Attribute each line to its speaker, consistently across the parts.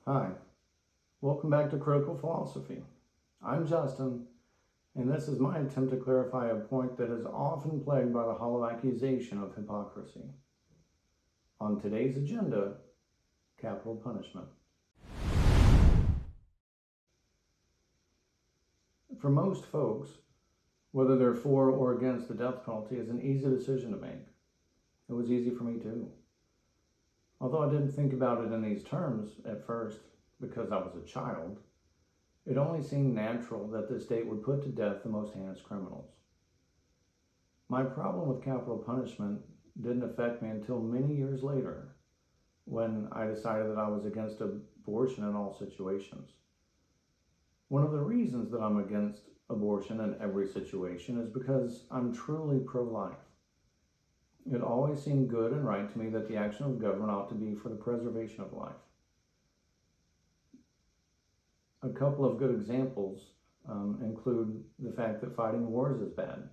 Speaker 1: Hi, welcome back to Critical Philosophy. I'm Justin, and this is my attempt to clarify a point that is often plagued by the hollow accusation of hypocrisy. On today's agenda, capital punishment. For most folks, whether they're for or against the death penalty is an easy decision to make. It was easy for me too. Although I didn't think about it in these terms at first because I was a child, it only seemed natural that the state would put to death the most heinous criminals. My problem with capital punishment didn't affect me until many years later, when I decided that I was against abortion in all situations. One of the reasons that I'm against abortion in every situation is because I'm truly pro-life. It always seemed good and right to me that the action of government ought to be for the preservation of life. A couple of good examples include the fact that fighting wars is bad.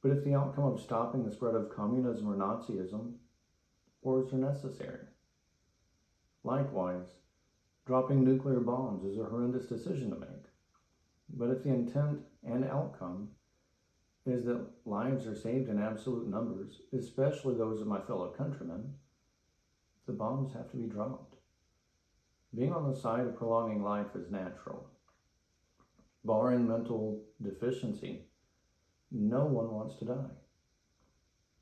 Speaker 1: But if the outcome of stopping the spread of communism or Nazism, wars are necessary. Likewise, dropping nuclear bombs is a horrendous decision to make. But if the intent and outcome is that lives are saved in absolute numbers, especially those of my fellow countrymen, the bombs have to be dropped. Being on the side of prolonging life is natural. Barring mental deficiency, no one wants to die.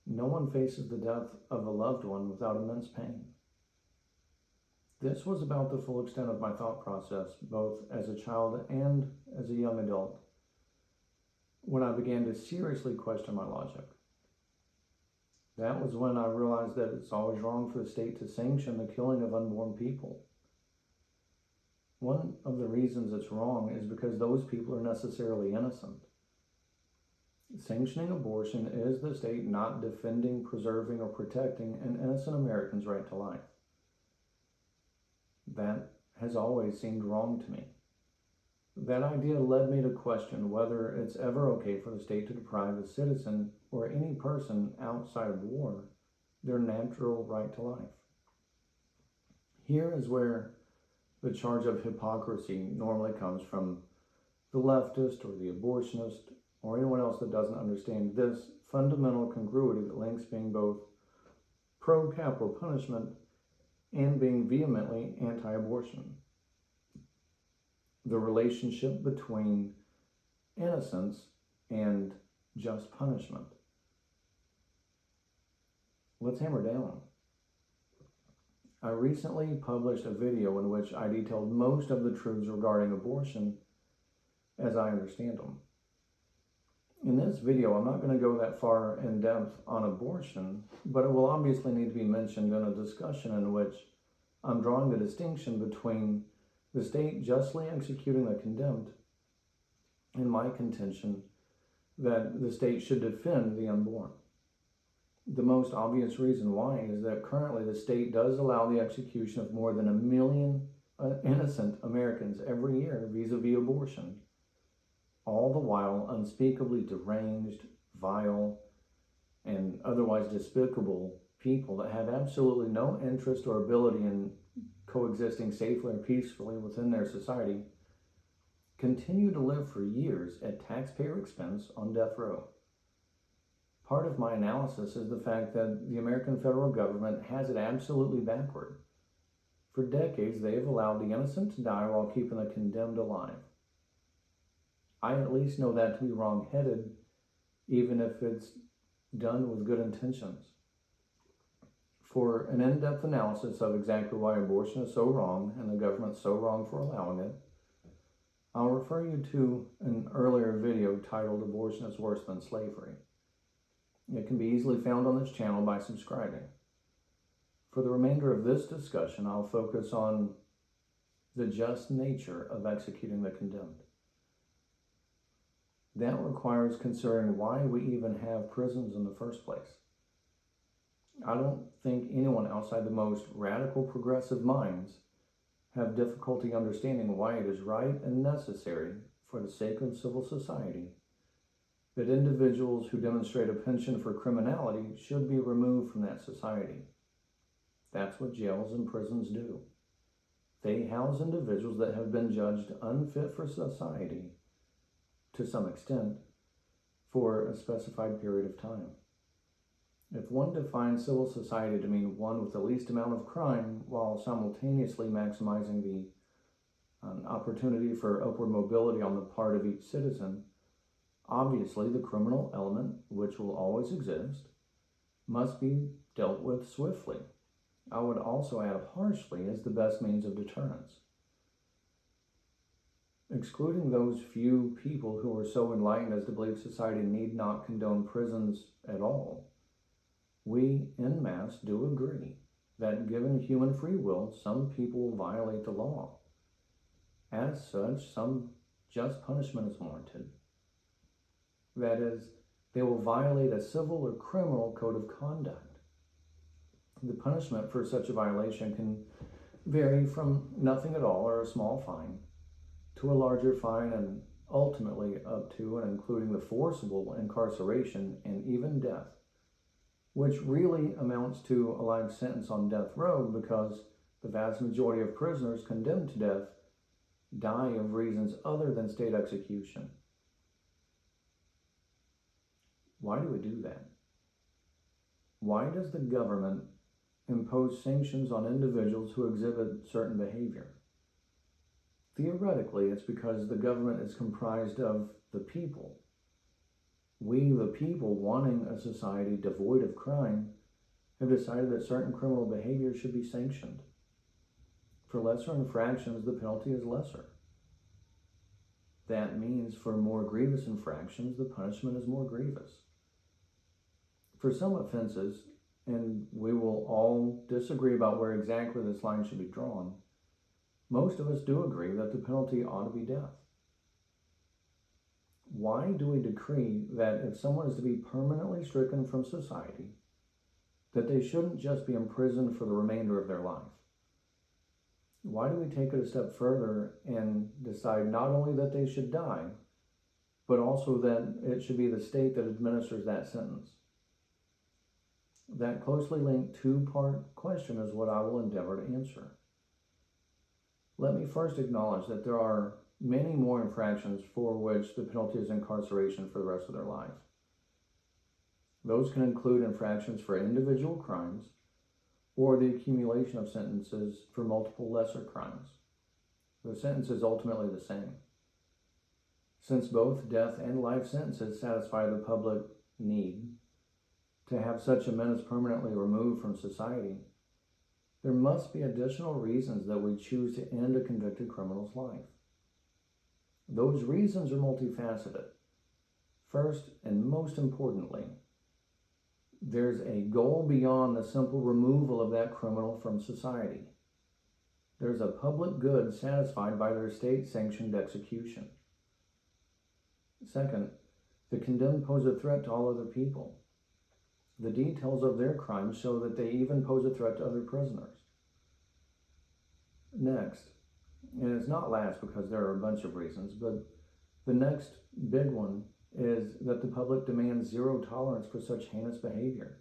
Speaker 1: No one faces the death of a loved one without immense pain. This was about the full extent of my thought process, both as a child and as a young adult, when I began to seriously question my logic. That was when I realized that it's always wrong for the state to sanction the killing of unborn people. One of the reasons it's wrong is because those people are necessarily innocent. Sanctioning abortion is the state not defending, preserving, or protecting an innocent American's right to life. That has always seemed wrong to me. That idea led me to question whether it's ever okay for the state to deprive a citizen or any person outside of war their natural right to life. Here is where the charge of hypocrisy normally comes from the leftist or the abortionist or anyone else that doesn't understand this fundamental congruity that links being both pro-capital punishment and being vehemently anti-abortion. The relationship between innocence and just punishment. Let's hammer down. I recently published a video in which I detailed most of the truths regarding abortion as I understand them. In this video, I'm not going to go that far in depth on abortion, but it will obviously need to be mentioned in a discussion in which I'm drawing the distinction between the state justly executing the condemned and my contention that the state should defend the unborn. The most obvious reason why is that currently the state does allow the execution of more than 1 million innocent Americans every year vis-a-vis abortion, all the while unspeakably deranged, vile, and otherwise despicable people that have absolutely no interest or ability in coexisting safely and peacefully within their society continue to live for years at taxpayer expense on death row. Part of my analysis is the fact that the American federal government has it absolutely backward. For decades, they have allowed the innocent to die while keeping the condemned alive. I at least know that to be wrong-headed, even if it's done with good intentions. For an in-depth analysis of exactly why abortion is so wrong and the government's so wrong for allowing it, I'll refer you to an earlier video titled "Abortion is Worse Than Slavery." It can be easily found on this channel by subscribing. For the remainder of this discussion, I'll focus on the just nature of executing the condemned. That requires considering why we even have prisons in the first place. I don't think anyone outside the most radical progressive minds have difficulty understanding why it is right and necessary for the sake of civil society that individuals who demonstrate a penchant for criminality should be removed from that society. That's what jails and prisons do. They house individuals that have been judged unfit for society to some extent for a specified period of time. If one defines civil society to mean one with the least amount of crime while simultaneously maximizing the opportunity for upward mobility on the part of each citizen, obviously the criminal element, which will always exist, must be dealt with swiftly. I would also add harshly as the best means of deterrence. Excluding those few people who are so enlightened as to believe society need not condone prisons at all, we en masse do agree that given human free will, some people will violate the law. As such, some just punishment is warranted. That is, they will violate a civil or criminal code of conduct. The punishment for such a violation can vary from nothing at all or a small fine to a larger fine and ultimately up to and including the forcible incarceration and even death, which really amounts to a life sentence on death row because the vast majority of prisoners condemned to death die of reasons other than state execution. Why do we do that? Why does the government impose sanctions on individuals who exhibit certain behavior? Theoretically, it's because the government is comprised of the people. We, the people, wanting a society devoid of crime, have decided that certain criminal behavior should be sanctioned. For lesser infractions, the penalty is lesser. That means for more grievous infractions, the punishment is more grievous. For some offenses, and we will all disagree about where exactly this line should be drawn, most of us do agree that the penalty ought to be death. Why do we decree that if someone is to be permanently stricken from society, that they shouldn't just be imprisoned for the remainder of their life? Why do we take it a step further and decide not only that they should die, but also that it should be the state that administers that sentence? That closely linked two-part question is what I will endeavor to answer. Let me first acknowledge that there are many more infractions for which the penalty is incarceration for the rest of their life. Those can include infractions for individual crimes or the accumulation of sentences for multiple lesser crimes. The sentence is ultimately the same. Since both death and life sentences satisfy the public need to have such a menace permanently removed from society, there must be additional reasons that we choose to end a convicted criminal's life. Those reasons are multifaceted. First, and most importantly, there's a goal beyond the simple removal of that criminal from society. There's a public good satisfied by their state-sanctioned execution. Second, the condemned pose a threat to all other people. The details of their crimes show that they even pose a threat to other prisoners. Next, and it's not last because there are a bunch of reasons, but the next big one is that the public demands zero tolerance for such heinous behavior.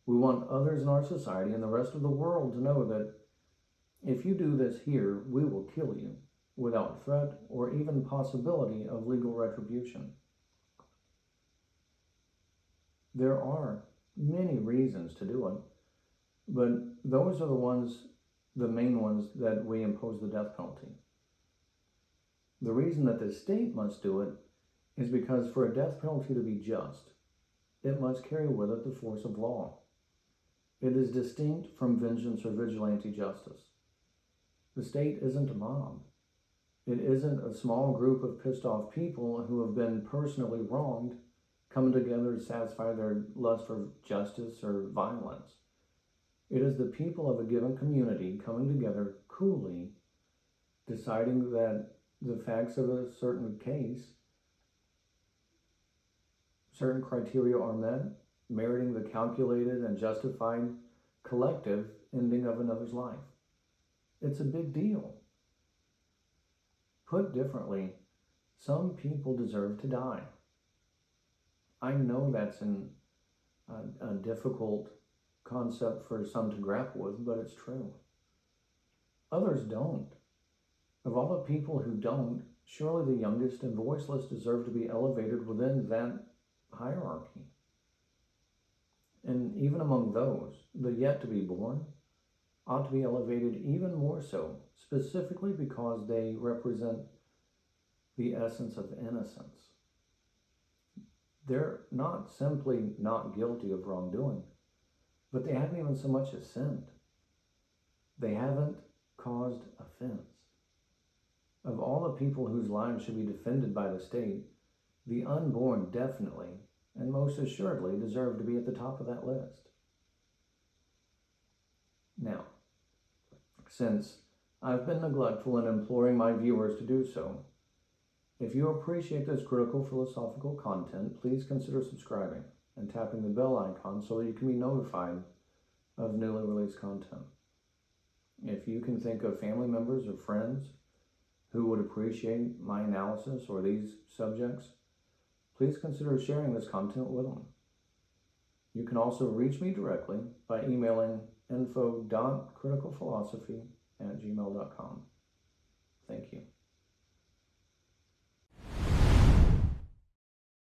Speaker 1: We want others in our society and the rest of the world to know that if you do this here, we will kill you without threat or even possibility of legal retribution. There are many reasons to do it, but those are the main ones that we impose the death penalty. The reason that the state must do it is because for a death penalty to be just, it must carry with it the force of law. It is distinct from vengeance or vigilante justice. The state isn't a mob. It isn't a small group of pissed off people who have been personally wronged coming together to satisfy their lust for justice or violence. It is the people of a given community coming together coolly, deciding that the facts of a certain case, certain criteria are met, meriting the calculated and justified collective ending of another's life. It's a big deal. Put differently, some people deserve to die. I know that's a difficult concept for some to grapple with, but it's true. Others don't. Of all the people who don't, surely the youngest and voiceless deserve to be elevated within that hierarchy. And even among those, the yet to be born ought to be elevated even more so, specifically because they represent the essence of innocence. They're not simply not guilty of wrongdoing, but they haven't even so much as sinned. They haven't caused offense. Of all the people whose lives should be defended by the state, the unborn definitely and most assuredly deserve to be at the top of that list. Now, since I've been neglectful in imploring my viewers to do so, if you appreciate this critical philosophical content, please consider subscribing and tapping the bell icon so that you can be notified of newly released content. If you can think of family members or friends who would appreciate my analysis or these subjects, please consider sharing this content with them. You can also reach me directly by emailing info.criticalphilosophy@gmail.com. Thank you.